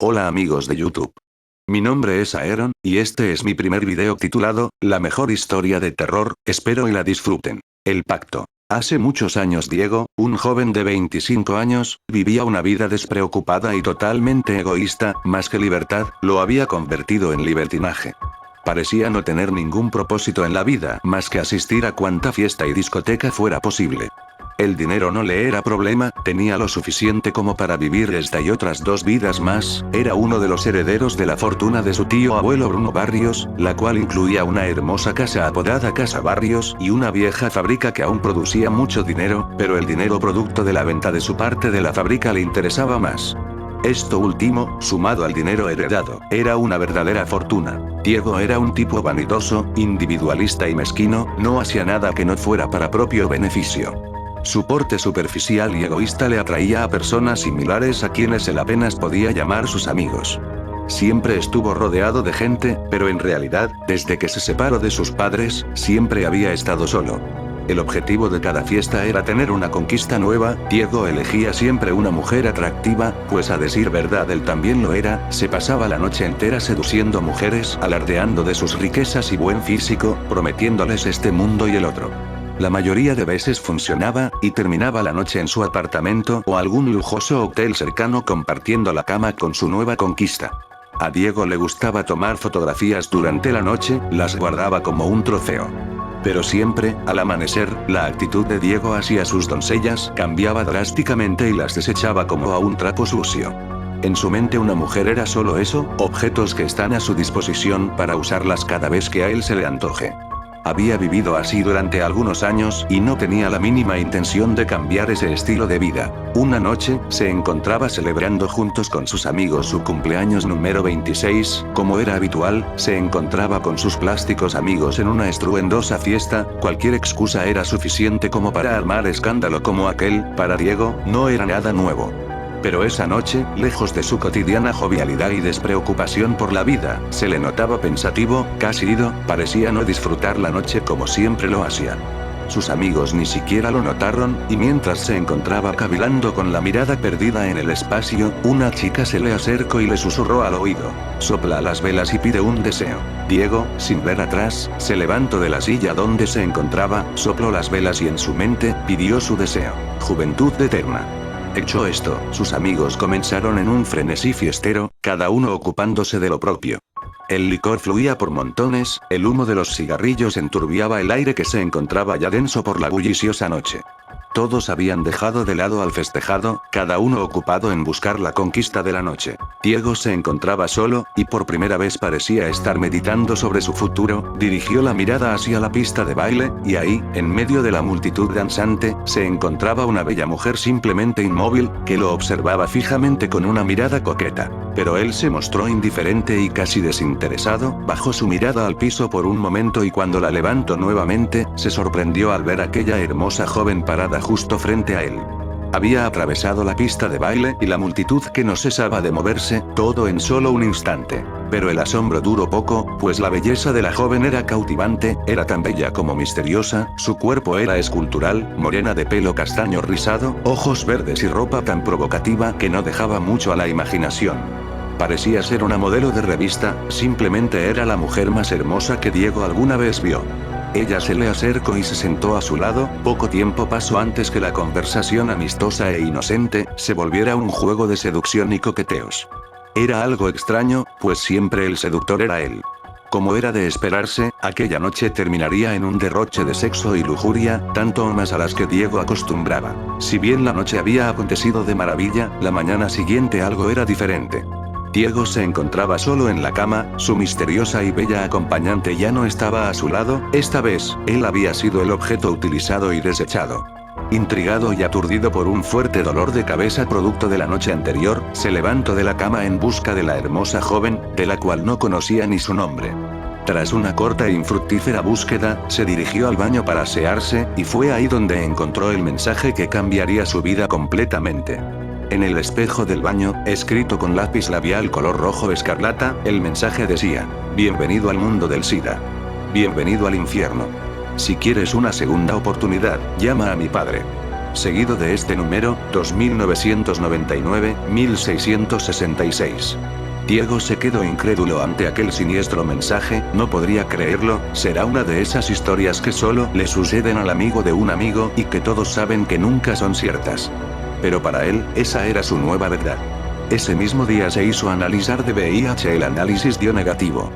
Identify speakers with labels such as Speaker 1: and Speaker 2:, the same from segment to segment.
Speaker 1: Hola amigos de YouTube. Mi nombre es Aeron, y este es mi primer video titulado, La mejor historia de terror, espero y la disfruten. El pacto. Hace muchos años Diego, un joven de 25 años, vivía una vida despreocupada y totalmente egoísta, más que libertad, lo había convertido en libertinaje. Parecía no tener ningún propósito en la vida más que asistir a cuanta fiesta y discoteca fuera posible. El dinero no le era problema, tenía lo suficiente como para vivir esta y otras dos vidas más, era uno de los herederos de la fortuna de su tío abuelo Bruno Barrios, la cual incluía una hermosa casa apodada Casa Barrios y una vieja fábrica que aún producía mucho dinero, pero el dinero producto de la venta de su parte de la fábrica le interesaba más. Esto último, sumado al dinero heredado, era una verdadera fortuna. Diego era un tipo vanidoso, individualista y mezquino, no hacía nada que no fuera para propio beneficio. Su porte superficial y egoísta le atraía a personas similares a quienes él apenas podía llamar sus amigos. Siempre estuvo rodeado de gente, pero en realidad, desde que se separó de sus padres, siempre había estado solo. El objetivo de cada fiesta era tener una conquista nueva. Diego elegía siempre una mujer atractiva, pues a decir verdad él también lo era, se pasaba la noche entera seduciendo mujeres, alardeando de sus riquezas y buen físico, prometiéndoles este mundo y el otro. La mayoría de veces funcionaba, y terminaba la noche en su apartamento o algún lujoso hotel cercano compartiendo la cama con su nueva conquista. A Diego le gustaba tomar fotografías durante la noche, las guardaba como un trofeo. Pero siempre, al amanecer, la actitud de Diego hacia sus doncellas cambiaba drásticamente y las desechaba como a un trapo sucio. En su mente una mujer era solo eso, objetos que están a su disposición para usarlas cada vez que a él se le antoje. Había vivido así durante algunos años y no tenía la mínima intención de cambiar ese estilo de vida. Una noche, se encontraba celebrando juntos con sus amigos su cumpleaños número 26, como era habitual, se encontraba con sus plásticos amigos en una estruendosa fiesta, cualquier excusa era suficiente como para armar escándalo como aquel, para Diego, no era nada nuevo. Pero esa noche, lejos de su cotidiana jovialidad y despreocupación por la vida, se le notaba pensativo, casi ido, parecía no disfrutar la noche como siempre lo hacía. Sus amigos ni siquiera lo notaron, y mientras se encontraba cavilando con la mirada perdida en el espacio, una chica se le acercó y le susurró al oído: «Sopla las velas y pide un deseo». Diego, sin ver atrás, se levantó de la silla donde se encontraba, sopló las velas y en su mente, pidió su deseo: juventud eterna. Hecho esto, sus amigos comenzaron en un frenesí fiestero, cada uno ocupándose de lo propio. El licor fluía por montones, el humo de los cigarrillos enturbiaba el aire que se encontraba ya denso por la bulliciosa noche. Todos habían dejado de lado al festejado, cada uno ocupado en buscar la conquista de la noche. Diego se encontraba solo, y por primera vez parecía estar meditando sobre su futuro. Dirigió la mirada hacia la pista de baile, y ahí, en medio de la multitud danzante, se encontraba una bella mujer simplemente inmóvil, que lo observaba fijamente con una mirada coqueta. Pero él se mostró indiferente y casi desinteresado, bajó su mirada al piso por un momento y cuando la levantó nuevamente, se sorprendió al ver a aquella hermosa joven parada justo frente a él. Había atravesado la pista de baile y la multitud que no cesaba de moverse, todo en solo un instante. Pero el asombro duró poco, pues la belleza de la joven era cautivante, era tan bella como misteriosa, su cuerpo era escultural, morena de pelo castaño rizado, ojos verdes y ropa tan provocativa que no dejaba mucho a la imaginación. Parecía ser una modelo de revista, simplemente era la mujer más hermosa que Diego alguna vez vio. Ella se le acercó y se sentó a su lado. Poco tiempo pasó antes que la conversación amistosa e inocente se volviera un juego de seducción y coqueteos. Era algo extraño, pues siempre el seductor era él. Como era de esperarse, aquella noche terminaría en un derroche de sexo y lujuria, tanto o más a las que Diego acostumbraba. Si bien la noche había acontecido de maravilla, la mañana siguiente algo era diferente. Diego se encontraba solo en la cama, su misteriosa y bella acompañante ya no estaba a su lado, esta vez, él había sido el objeto utilizado y desechado. Intrigado y aturdido por un fuerte dolor de cabeza producto de la noche anterior, se levantó de la cama en busca de la hermosa joven, de la cual no conocía ni su nombre. Tras una corta e infructífera búsqueda, se dirigió al baño para asearse, y fue ahí donde encontró el mensaje que cambiaría su vida completamente. En el espejo del baño, escrito con lápiz labial color rojo escarlata, el mensaje decía: «Bienvenido al mundo del SIDA. Bienvenido al infierno. Si quieres una segunda oportunidad, llama a mi padre. seguido de este número, 2999-1666. Diego se quedó incrédulo ante aquel siniestro mensaje, no podría creerlo, será una de esas historias que solo le suceden al amigo de un amigo y que todos saben que nunca son ciertas. Pero para él, esa era su nueva verdad. Ese mismo día se hizo analizar de VIH, el análisis dio negativo.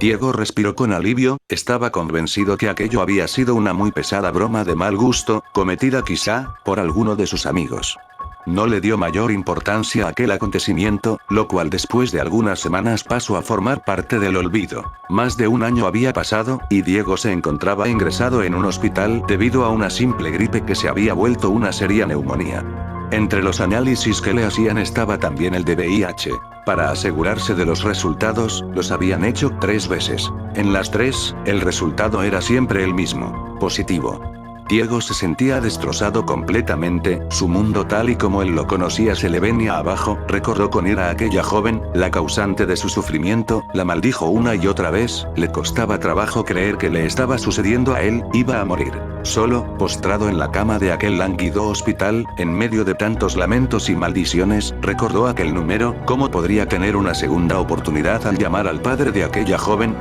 Speaker 1: Diego respiró con alivio, estaba convencido que aquello había sido una muy pesada broma de mal gusto, cometida quizá, por alguno de sus amigos. No le dio mayor importancia a aquel acontecimiento, lo cual después de algunas semanas pasó a formar parte del olvido. Más de un año había pasado, y Diego se encontraba ingresado en un hospital debido a una simple gripe que se había vuelto una seria neumonía. Entre los análisis que le hacían estaba también el de VIH. Para asegurarse de los resultados, los habían hecho 3 veces. En las 3, el resultado era siempre el mismo: positivo. Diego se sentía destrozado completamente, su mundo tal y como él lo conocía se le venía abajo, recordó con ira a aquella joven, la causante de su sufrimiento, la maldijo una y otra vez, le costaba trabajo creer que le estaba sucediendo a él, iba a morir. Solo, postrado en la cama de aquel lánguido hospital, en medio de tantos lamentos y maldiciones, recordó aquel número, ¿cómo podría tener una segunda oportunidad al llamar al padre de aquella joven?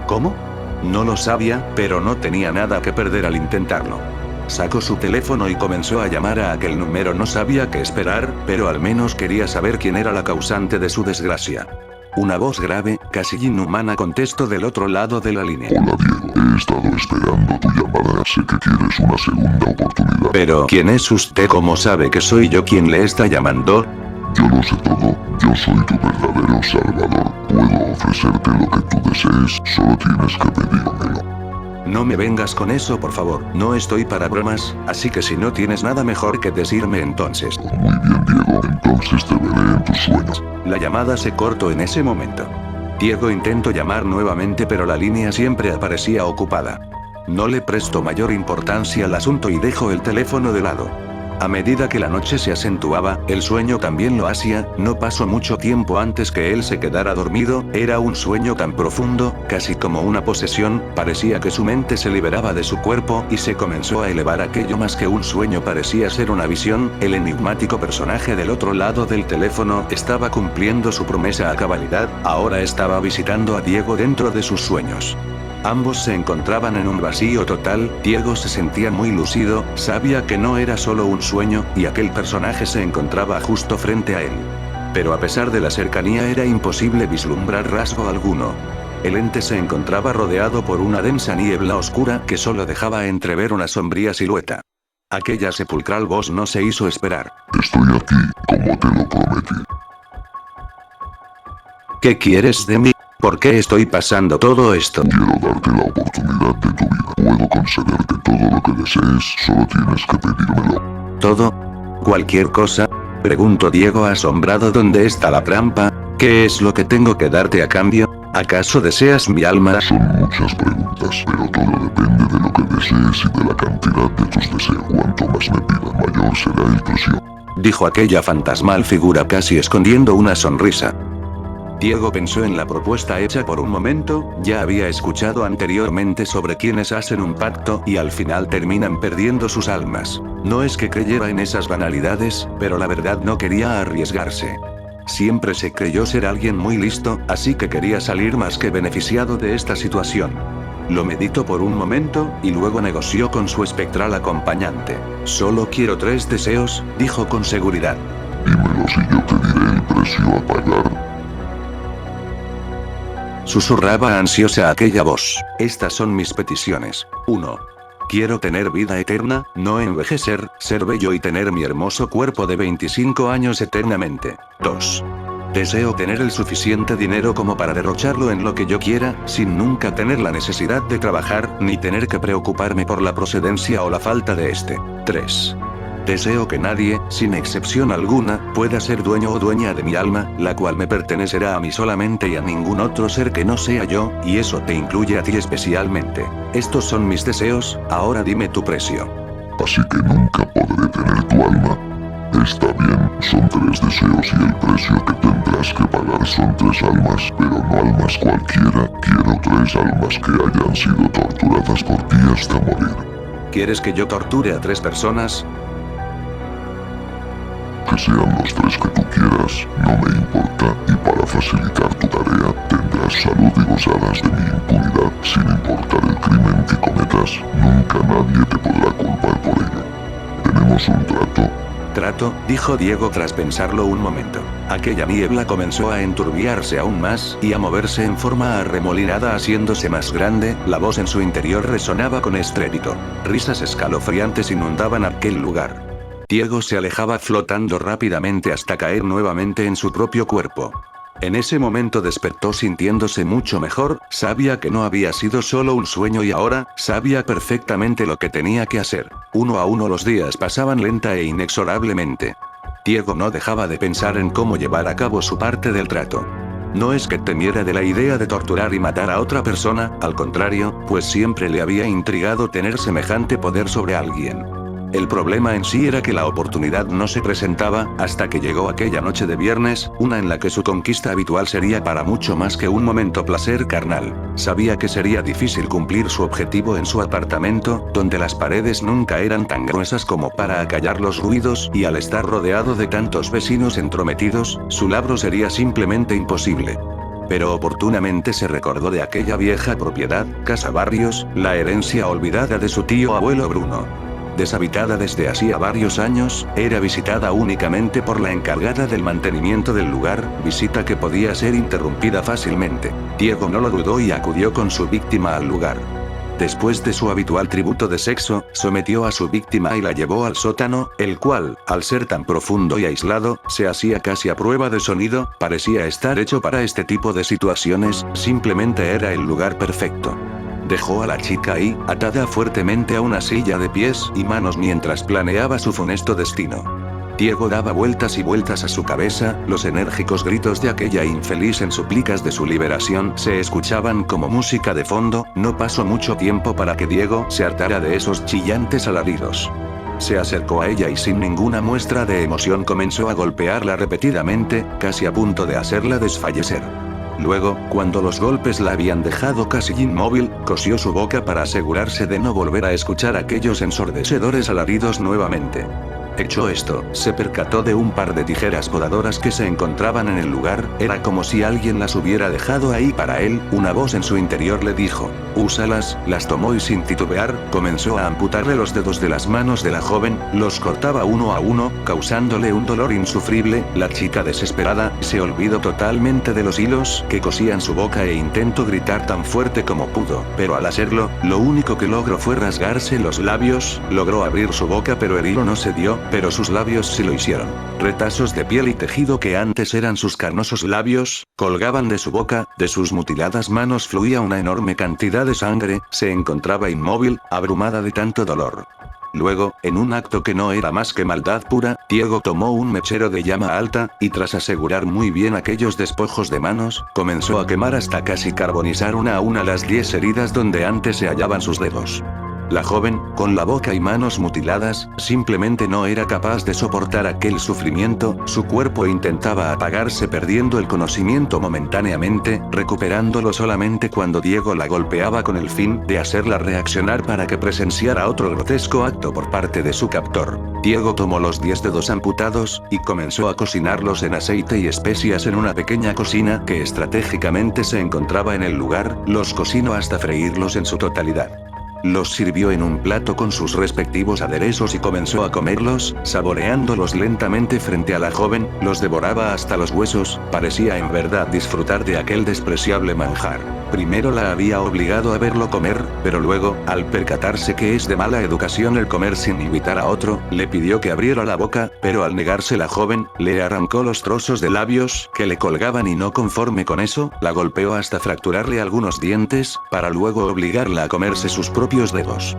Speaker 1: ¿Cómo? No lo sabía, pero no tenía nada que perder al intentarlo. Sacó su teléfono y comenzó a llamar a aquel número. No sabía qué esperar, pero al menos quería saber quién era la causante de su desgracia. Una voz grave, casi inhumana contestó del otro lado de la línea.
Speaker 2: Hola Diego, he estado esperando tu llamada, sé que quieres una segunda oportunidad.
Speaker 1: Pero, ¿quién es usted? ¿Cómo sabe que soy yo quien le está llamando?
Speaker 2: Yo lo sé todo, yo soy tu verdadero salvador, puedo ofrecerte lo que tú desees, solo tienes que pedírmelo.
Speaker 1: No me vengas con eso, por favor, no estoy para bromas, así que si no tienes nada mejor que decirme entonces.
Speaker 2: Muy bien Diego, entonces te veré en tus sueños.
Speaker 1: La llamada se cortó en ese momento. Diego intentó llamar nuevamente pero la línea siempre aparecía ocupada. No le prestó mayor importancia al asunto y dejó el teléfono de lado. A medida que la noche se acentuaba, el sueño también lo hacía, no pasó mucho tiempo antes que él se quedara dormido, era un sueño tan profundo, casi como una posesión, parecía que su mente se liberaba de su cuerpo y se comenzó a elevar. Aquello más que un sueño parecía ser una visión, el enigmático personaje del otro lado del teléfono estaba cumpliendo su promesa a cabalidad, ahora estaba visitando a Diego dentro de sus sueños. Ambos se encontraban en un vacío total, Diego se sentía muy lúcido, sabía que no era solo un sueño, y aquel personaje se encontraba justo frente a él. Pero a pesar de la cercanía era imposible vislumbrar rasgo alguno. El ente se encontraba rodeado por una densa niebla oscura que solo dejaba entrever una sombría silueta. Aquella sepulcral voz no se hizo esperar.
Speaker 2: Estoy aquí, como te lo prometí.
Speaker 1: ¿Qué quieres de mí? ¿Por qué estoy pasando todo esto?
Speaker 2: Quiero darte la oportunidad de tu vida. Puedo concederte todo lo que desees, solo tienes que pedírmelo.
Speaker 1: ¿Todo? ¿Cualquier cosa? Preguntó Diego asombrado. ¿Dónde está la trampa? ¿Qué es lo que tengo que darte a cambio? ¿Acaso deseas mi alma?
Speaker 2: Son muchas preguntas, pero todo depende de lo que desees y de la cantidad de tus deseos. Cuanto más me pidas, mayor será el precio.
Speaker 1: Dijo aquella fantasmal figura casi escondiendo una sonrisa. Diego pensó en la propuesta hecha por un momento, ya había escuchado anteriormente sobre quienes hacen un pacto y al final terminan perdiendo sus almas. No es que creyera en esas banalidades, pero la verdad no quería arriesgarse. Siempre se creyó ser alguien muy listo, así que quería salir más que beneficiado de esta situación. Lo meditó por un momento, y luego negoció con su espectral acompañante. Solo quiero 3 deseos, dijo con seguridad.
Speaker 2: Dímelo y yo te diré el precio a pagar.
Speaker 1: Susurraba ansiosa aquella voz. Estas son mis peticiones. 1. Quiero tener vida eterna, no envejecer, ser bello y tener mi hermoso cuerpo de 25 años eternamente. 2. Deseo tener el suficiente dinero como para derrocharlo en lo que yo quiera, sin nunca tener la necesidad de trabajar, ni tener que preocuparme por la procedencia o la falta de este. 3. Deseo que nadie, sin excepción alguna, pueda ser dueño o dueña de mi alma, la cual me pertenecerá a mí solamente y a ningún otro ser que no sea yo, y eso te incluye a ti especialmente. Estos son mis deseos, ahora dime tu precio.
Speaker 2: Así que nunca podré tener tu alma. Está bien, son 3 deseos y el precio que tendrás que pagar son 3 almas, pero no almas cualquiera, quiero 3 almas que hayan sido torturadas por ti hasta morir.
Speaker 1: ¿Quieres que yo torture a 3 personas?
Speaker 2: que sean los 3 que tú quieras, no me importa, y para facilitar tu tarea, tendrás salud y gozadas de mi impunidad, sin importar el crimen que cometas, nunca nadie te podrá culpar por ello. ¿Tenemos un trato?
Speaker 1: Trato, dijo Diego tras pensarlo un momento. Aquella niebla comenzó a enturbiarse aún más, y a moverse en forma arremolinada haciéndose más grande, la voz en su interior resonaba con estrépito. Risas escalofriantes inundaban aquel lugar. Diego se alejaba flotando rápidamente hasta caer nuevamente en su propio cuerpo. En ese momento despertó sintiéndose mucho mejor, sabía que no había sido solo un sueño y ahora, sabía perfectamente lo que tenía que hacer. Uno a uno los días pasaban lenta e inexorablemente. Diego no dejaba de pensar en cómo llevar a cabo su parte del trato. No es que temiera de la idea de torturar y matar a otra persona, al contrario, pues siempre le había intrigado tener semejante poder sobre alguien. El problema en sí era que la oportunidad no se presentaba, hasta que llegó aquella noche de viernes, una en la que su conquista habitual sería para mucho más que un momento placer carnal. Sabía que sería difícil cumplir su objetivo en su apartamento, donde las paredes nunca eran tan gruesas como para acallar los ruidos, y al estar rodeado de tantos vecinos entrometidos, su labro sería simplemente imposible. Pero oportunamente se recordó de aquella vieja propiedad, Casa Barrios, la herencia olvidada de su tío abuelo Bruno. Deshabitada desde hacía varios años, era visitada únicamente por la encargada del mantenimiento del lugar, visita que podía ser interrumpida fácilmente. Diego no lo dudó y acudió con su víctima al lugar. Después de su habitual tributo de sexo, sometió a su víctima y la llevó al sótano, el cual, al ser tan profundo y aislado, se hacía casi a prueba de sonido, parecía estar hecho para este tipo de situaciones, simplemente era el lugar perfecto. Dejó a la chica ahí, atada fuertemente a una silla de pies y manos mientras planeaba su funesto destino. Diego daba vueltas y vueltas a su cabeza, los enérgicos gritos de aquella infeliz en súplicas de su liberación se escuchaban como música de fondo, no pasó mucho tiempo para que Diego se hartara de esos chillantes alaridos. Se acercó a ella y sin ninguna muestra de emoción comenzó a golpearla repetidamente, casi a punto de hacerla desfallecer. Luego, cuando los golpes la habían dejado casi inmóvil, cosió su boca para asegurarse de no volver a escuchar aquellos ensordecedores alaridos nuevamente. Hecho esto, se percató de un par de tijeras podadoras que se encontraban en el lugar, era como si alguien las hubiera dejado ahí para él, una voz en su interior le dijo, úsalas, las tomó y sin titubear, comenzó a amputarle los dedos de las manos de la joven, los cortaba uno a uno, causándole un dolor insufrible, la chica desesperada, se olvidó totalmente de los hilos que cosían su boca e intentó gritar tan fuerte como pudo, pero al hacerlo, lo único que logró fue rasgarse los labios, logró abrir su boca pero el hilo no se dio, pero sus labios sí lo hicieron. Retazos de piel y tejido que antes eran sus carnosos labios, colgaban de su boca, de sus mutiladas manos fluía una enorme cantidad de sangre, se encontraba inmóvil, abrumada de tanto dolor. Luego, en un acto que no era más que maldad pura, Diego tomó un mechero de llama alta, y tras asegurar muy bien aquellos despojos de manos, comenzó a quemar hasta casi carbonizar una a una las 10 heridas donde antes se hallaban sus dedos. La joven, con la boca y manos mutiladas, simplemente no era capaz de soportar aquel sufrimiento, su cuerpo intentaba apagarse perdiendo el conocimiento momentáneamente, recuperándolo solamente cuando Diego la golpeaba con el fin de hacerla reaccionar para que presenciara otro grotesco acto por parte de su captor. Diego tomó los 10 dedos amputados, y comenzó a cocinarlos en aceite y especias en una pequeña cocina que estratégicamente se encontraba en el lugar, los cocinó hasta freírlos en su totalidad. Los sirvió en un plato con sus respectivos aderezos y comenzó a comerlos, saboreándolos lentamente frente a la joven, los devoraba hasta los huesos, parecía en verdad disfrutar de aquel despreciable manjar. Primero la había obligado a verlo comer, pero luego, al percatarse que es de mala educación el comer sin invitar a otro, le pidió que abriera la boca, pero al negarse la joven, le arrancó los trozos de labios que le colgaban y no conforme con eso, la golpeó hasta fracturarle algunos dientes, para luego obligarla a comerse sus propios dedos.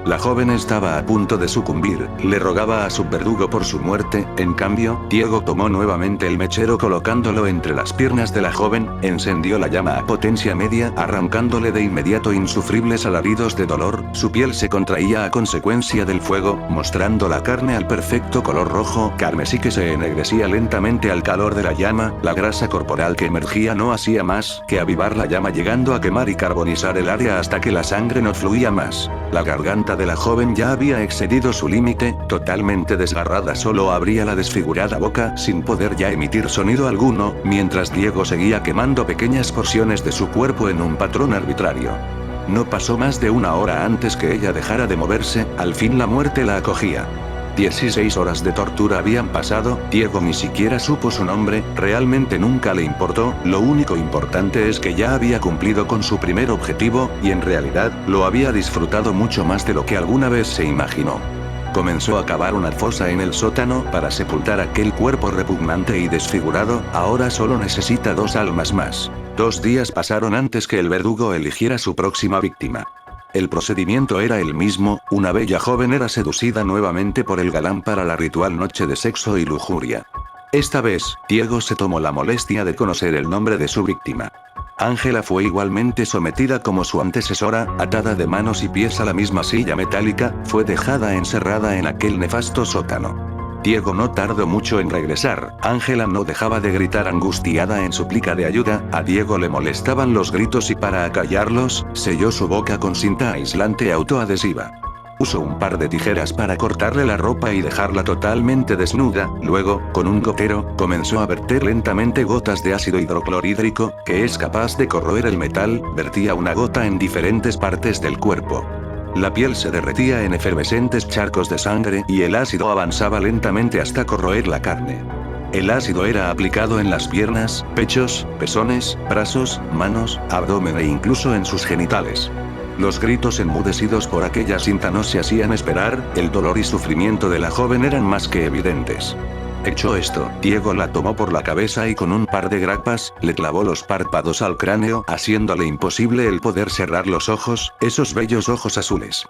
Speaker 1: La joven estaba a punto de sucumbir, le rogaba a su verdugo por su muerte, en cambio, Diego tomó nuevamente el mechero colocándolo entre las piernas de la joven, encendió la llama a potencia media, arrancándole de inmediato insufribles alaridos de dolor, su piel se contraía a consecuencia del fuego, mostrando la carne al perfecto color rojo carmesí que se ennegrecía lentamente al calor de la llama, la grasa corporal que emergía no hacía más que avivar la llama llegando a quemar y carbonizar el área hasta que la sangre no fluía más. La garganta de la joven ya había excedido su límite, totalmente desgarrada solo abría la desfigurada boca sin poder ya emitir sonido alguno, mientras Diego seguía quemando pequeñas porciones de su cuerpo en un patrón arbitrario. No pasó más de una hora antes que ella dejara de moverse, al fin la muerte la acogía. 16 horas de tortura habían pasado, Diego ni siquiera supo su nombre, realmente nunca le importó, lo único importante es que ya había cumplido con su primer objetivo, y en realidad, lo había disfrutado mucho más de lo que alguna vez se imaginó. Comenzó a cavar una fosa en el sótano para sepultar aquel cuerpo repugnante y desfigurado, ahora solo necesita 2 almas más. 2 días pasaron antes que el verdugo eligiera su próxima víctima. El procedimiento era el mismo, una bella joven era seducida nuevamente por el galán para la ritual noche de sexo y lujuria. Esta vez, Diego se tomó la molestia de conocer el nombre de su víctima. Ángela fue igualmente sometida como su antecesora, atada de manos y pies a la misma silla metálica, fue dejada encerrada en aquel nefasto sótano. Diego no tardó mucho en regresar, Ángela no dejaba de gritar angustiada en súplica de ayuda, a Diego le molestaban los gritos y para acallarlos, selló su boca con cinta aislante autoadhesiva. Usó un par de tijeras para cortarle la ropa y dejarla totalmente desnuda, luego, con un gotero, comenzó a verter lentamente gotas de ácido hidroclorhídrico, que es capaz de corroer el metal, vertía una gota en diferentes partes del cuerpo. La piel se derretía en efervescentes charcos de sangre y el ácido avanzaba lentamente hasta corroer la carne. El ácido era aplicado en las piernas, pechos, pezones, brazos, manos, abdomen e incluso en sus genitales. Los gritos enmudecidos por aquella cinta no se hacían esperar, el dolor y sufrimiento de la joven eran más que evidentes. Hecho esto, Diego la tomó por la cabeza y con un par de grapas, le clavó los párpados al cráneo, haciéndole imposible el poder cerrar los ojos, esos bellos ojos azules.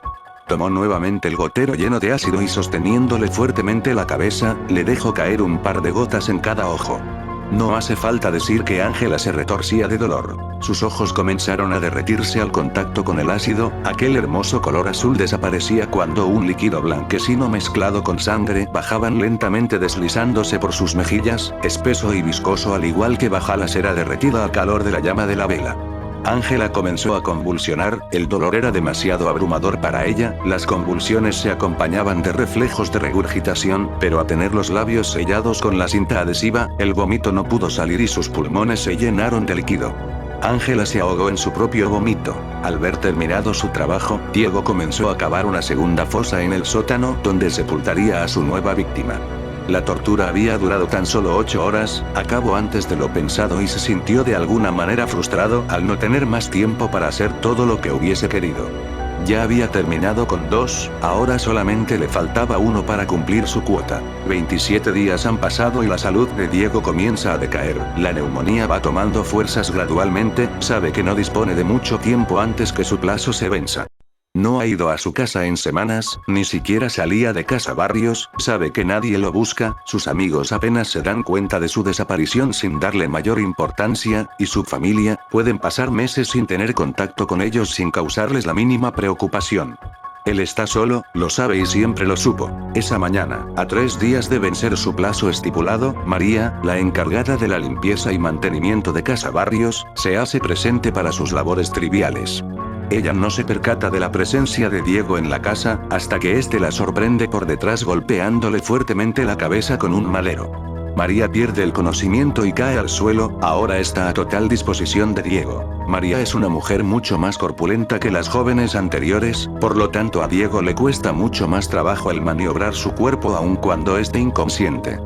Speaker 1: Tomó nuevamente el gotero lleno de ácido y sosteniéndole fuertemente la cabeza, le dejó caer un par de gotas en cada ojo. No hace falta decir que Ángela se retorcía de dolor. Sus ojos comenzaron a derretirse al contacto con el ácido, aquel hermoso color azul desaparecía cuando un líquido blanquecino mezclado con sangre bajaban lentamente deslizándose por sus mejillas, espeso y viscoso al igual que baja la cera derretida al calor de la llama de la vela. Ángela comenzó a convulsionar, el dolor era demasiado abrumador para ella, las convulsiones se acompañaban de reflejos de regurgitación, pero a tener los labios sellados con la cinta adhesiva, el vómito no pudo salir y sus pulmones se llenaron de líquido. Ángela se ahogó en su propio vómito. Al ver terminado su trabajo, Diego comenzó a cavar una segunda fosa en el sótano, donde sepultaría a su nueva víctima. La tortura había durado tan solo 8 horas, acabó antes de lo pensado y se sintió de alguna manera frustrado al no tener más tiempo para hacer todo lo que hubiese querido. Ya había terminado con 2, ahora solamente le faltaba 1 para cumplir su cuota. 27 días han pasado y la salud de Diego comienza a decaer, la neumonía va tomando fuerzas gradualmente, sabe que no dispone de mucho tiempo antes que su plazo se venza. No ha ido a su casa en semanas, ni siquiera salía de Casa Barrios, sabe que nadie lo busca, sus amigos apenas se dan cuenta de su desaparición sin darle mayor importancia, y su familia, pueden pasar meses sin tener contacto con ellos sin causarles la mínima preocupación. Él está solo, lo sabe y siempre lo supo. Esa mañana, a 3 días de vencer su plazo estipulado, María, la encargada de la limpieza y mantenimiento de Casa Barrios, se hace presente para sus labores triviales. Ella no se percata de la presencia de Diego en la casa, hasta que éste la sorprende por detrás golpeándole fuertemente la cabeza con un madero. María pierde el conocimiento y cae al suelo, ahora está a total disposición de Diego. María es una mujer mucho más corpulenta que las jóvenes anteriores, por lo tanto a Diego le cuesta mucho más trabajo el maniobrar su cuerpo aun cuando esté inconsciente.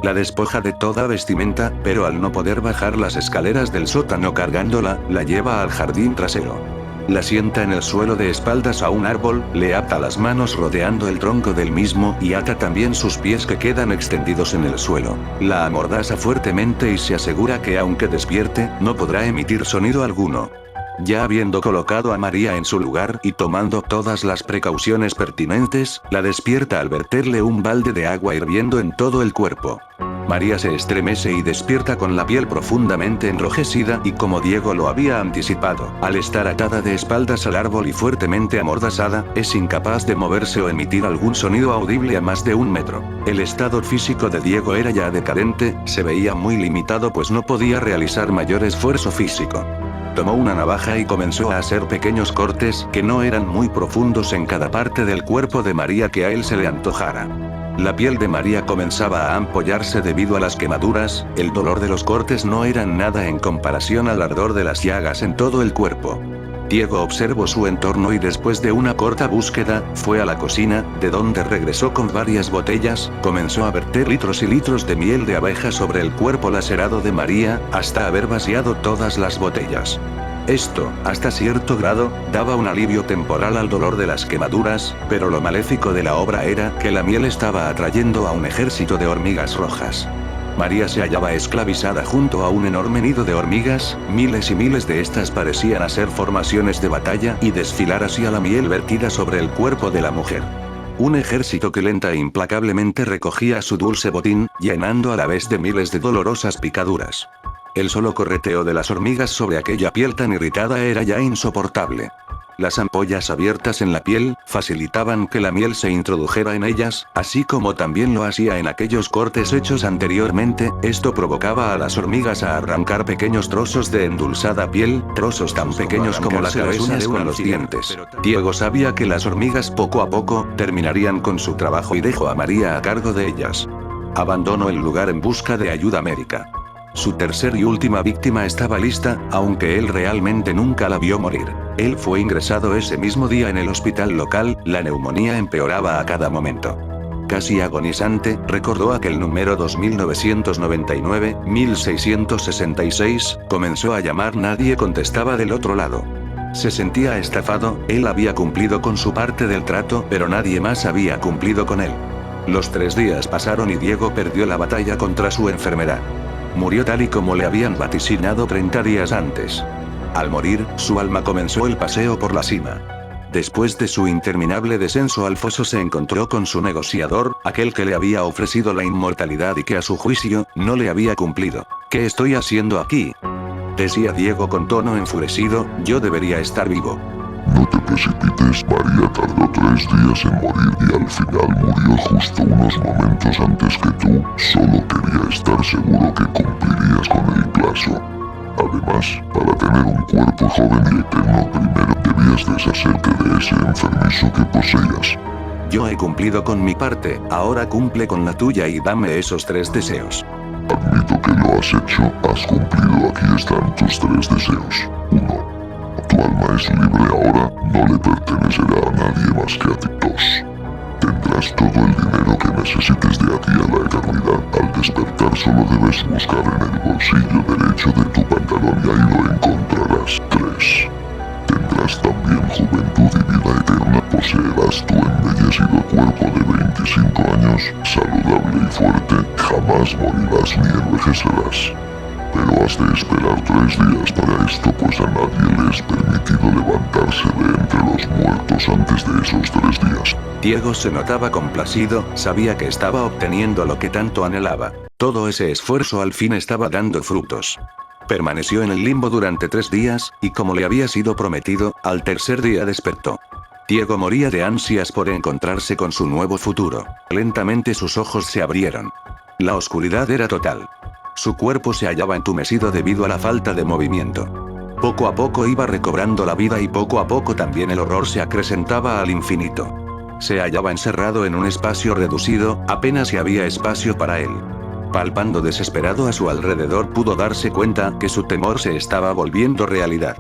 Speaker 1: La despoja de toda vestimenta, pero al no poder bajar las escaleras del sótano cargándola, la lleva al jardín trasero. La sienta en el suelo de espaldas a un árbol, le ata las manos rodeando el tronco del mismo y ata también sus pies que quedan extendidos en el suelo. La amordaza fuertemente y se asegura que aunque despierte, no podrá emitir sonido alguno. Ya habiendo colocado a María en su lugar y tomando todas las precauciones pertinentes, la despierta al verterle un balde de agua hirviendo en todo el cuerpo. María se estremece y despierta con la piel profundamente enrojecida y como Diego lo había anticipado, al estar atada de espaldas al árbol y fuertemente amordazada, es incapaz de moverse o emitir algún sonido audible a más de 1 metro. El estado físico de Diego era ya decadente, se veía muy limitado pues no podía realizar mayor esfuerzo físico. Tomó una navaja y comenzó a hacer pequeños cortes que no eran muy profundos en cada parte del cuerpo de María que a él se le antojara. La piel de María comenzaba a ampollarse debido a las quemaduras, el dolor de los cortes no era nada en comparación al ardor de las llagas en todo el cuerpo. Diego observó su entorno y después de una corta búsqueda, fue a la cocina, de donde regresó con varias botellas, comenzó a verter litros y litros de miel de abeja sobre el cuerpo lacerado de María, hasta haber vaciado todas las botellas. Esto, hasta cierto grado, daba un alivio temporal al dolor de las quemaduras, pero lo maléfico de la obra era que la miel estaba atrayendo a un ejército de hormigas rojas. María se hallaba esclavizada junto a un enorme nido de hormigas, miles y miles de estas parecían hacer formaciones de batalla y desfilar hacia la miel vertida sobre el cuerpo de la mujer. Un ejército que lenta e implacablemente recogía su dulce botín, llenando a la vez de miles de dolorosas picaduras. El solo correteo de las hormigas sobre aquella piel tan irritada era ya insoportable. Las ampollas abiertas en la piel facilitaban que la miel se introdujera en ellas, así como también lo hacía en aquellos cortes hechos anteriormente. Esto provocaba a las hormigas a arrancar pequeños trozos de endulzada piel, trozos tan pequeños como la cabeza de con los dientes. Diego sabía que las hormigas poco a poco terminarían con su trabajo y dejó a María a cargo de ellas. Abandonó el lugar en busca de ayuda médica. Su tercer y última víctima estaba lista, aunque él realmente nunca la vio morir. Él fue ingresado ese mismo día en el hospital local, la neumonía empeoraba a cada momento. Casi agonizante, recordó aquel número 2999-1666, comenzó a llamar, nadie contestaba del otro lado. Se sentía estafado, él había cumplido con su parte del trato, pero nadie más había cumplido con él. Los 3 días pasaron y Diego perdió la batalla contra su enfermedad. Murió tal y como le habían vaticinado 30 días antes. Al morir, su alma comenzó el paseo por la cima. Después de su interminable descenso al foso se encontró con su negociador, aquel que le había ofrecido la inmortalidad y que a su juicio, no le había cumplido. ¿Qué estoy haciendo aquí?, decía Diego con tono enfurecido, yo debería estar vivo.
Speaker 2: No te precipites, María tardó 3 días en morir y al final murió justo unos momentos antes que tú, solo quería estar seguro que cumplirías con el plazo. Además, para tener un cuerpo joven y eterno primero debías deshacerte de ese enfermizo que poseías.
Speaker 1: Yo he cumplido con mi parte, ahora cumple con la tuya y dame esos 3 deseos.
Speaker 2: Admito que lo has hecho, has cumplido, aquí están tus 3 deseos. 1. Tu alma es libre ahora, no le pertenecerá a nadie más que a ti. 2. Tendrás todo el dinero que necesites de aquí a la eternidad. Al despertar solo debes buscar en el bolsillo derecho de tu pantalón y ahí lo encontrarás. 3. Tendrás también juventud y vida eterna. Poseerás tu embellecido cuerpo de 25 años, saludable y fuerte, jamás morirás ni envejecerás. Pero has de esperar 3 días para esto, pues a nadie le es permitido levantarse de entre los muertos antes de esos 3 días.
Speaker 1: Diego se notaba complacido, sabía que estaba obteniendo lo que tanto anhelaba. Todo ese esfuerzo al fin estaba dando frutos. Permaneció en el limbo durante 3 días, y como le había sido prometido, al tercer día despertó. Diego moría de ansias por encontrarse con su nuevo futuro. Lentamente sus ojos se abrieron. La oscuridad era total. Su cuerpo se hallaba entumecido debido a la falta de movimiento. Poco a poco iba recobrando la vida y poco a poco también el horror se acrecentaba al infinito. Se hallaba encerrado en un espacio reducido, apenas si había espacio para él. Palpando desesperado a su alrededor pudo darse cuenta que su temor se estaba volviendo realidad.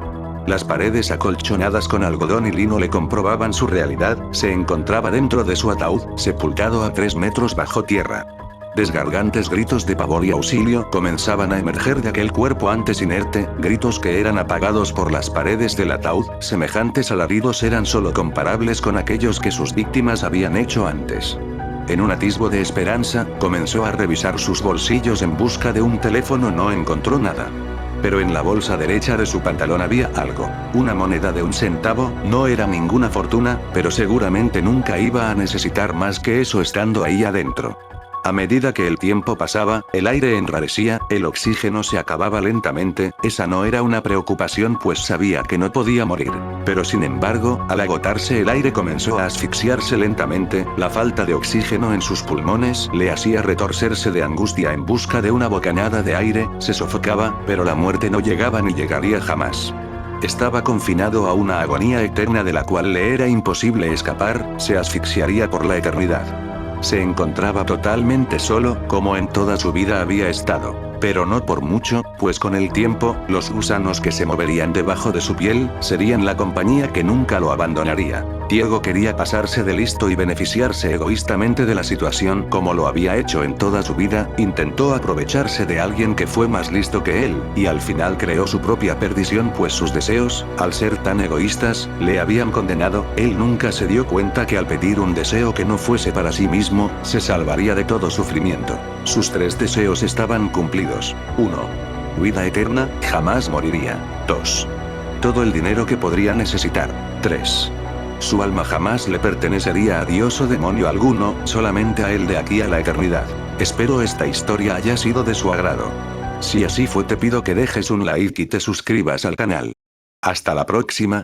Speaker 1: Las paredes acolchonadas con algodón y lino le comprobaban su realidad, se encontraba dentro de su ataúd, sepultado a 3 metros bajo tierra. Desgargantes gritos de pavor y auxilio comenzaban a emerger de aquel cuerpo antes inerte, gritos que eran apagados por las paredes del ataúd, semejantes alaridos eran solo comparables con aquellos que sus víctimas habían hecho antes. En un atisbo de esperanza, comenzó a revisar sus bolsillos en busca de un teléfono, no encontró nada. Pero en la bolsa derecha de su pantalón había algo, una moneda de 1 centavo, no era ninguna fortuna, pero seguramente nunca iba a necesitar más que eso estando ahí adentro. A medida que el tiempo pasaba, el aire enrarecía, el oxígeno se acababa lentamente, esa no era una preocupación pues sabía que no podía morir. Pero sin embargo, al agotarse el aire comenzó a asfixiarse lentamente, la falta de oxígeno en sus pulmones le hacía retorcerse de angustia en busca de una bocanada de aire, se sofocaba, pero la muerte no llegaba ni llegaría jamás. Estaba confinado a una agonía eterna de la cual le era imposible escapar, se asfixiaría por la eternidad. Se encontraba totalmente solo, como en toda su vida había estado. Pero no por mucho, pues con el tiempo, los gusanos que se moverían debajo de su piel, serían la compañía que nunca lo abandonaría. Diego quería pasarse de listo y beneficiarse egoístamente de la situación como lo había hecho en toda su vida, intentó aprovecharse de alguien que fue más listo que él, y al final creó su propia perdición pues sus deseos, al ser tan egoístas, le habían condenado, él nunca se dio cuenta que al pedir un deseo que no fuese para sí mismo, se salvaría de todo sufrimiento. Sus 3 deseos estaban cumplidos. 1. Vida eterna, jamás moriría. 2. Todo el dinero que podría necesitar. 3. Su alma jamás le pertenecería a Dios o demonio alguno, solamente a él de aquí a la eternidad. Espero esta historia haya sido de su agrado. Si así fue te pido que dejes un like y te suscribas al canal. Hasta la próxima.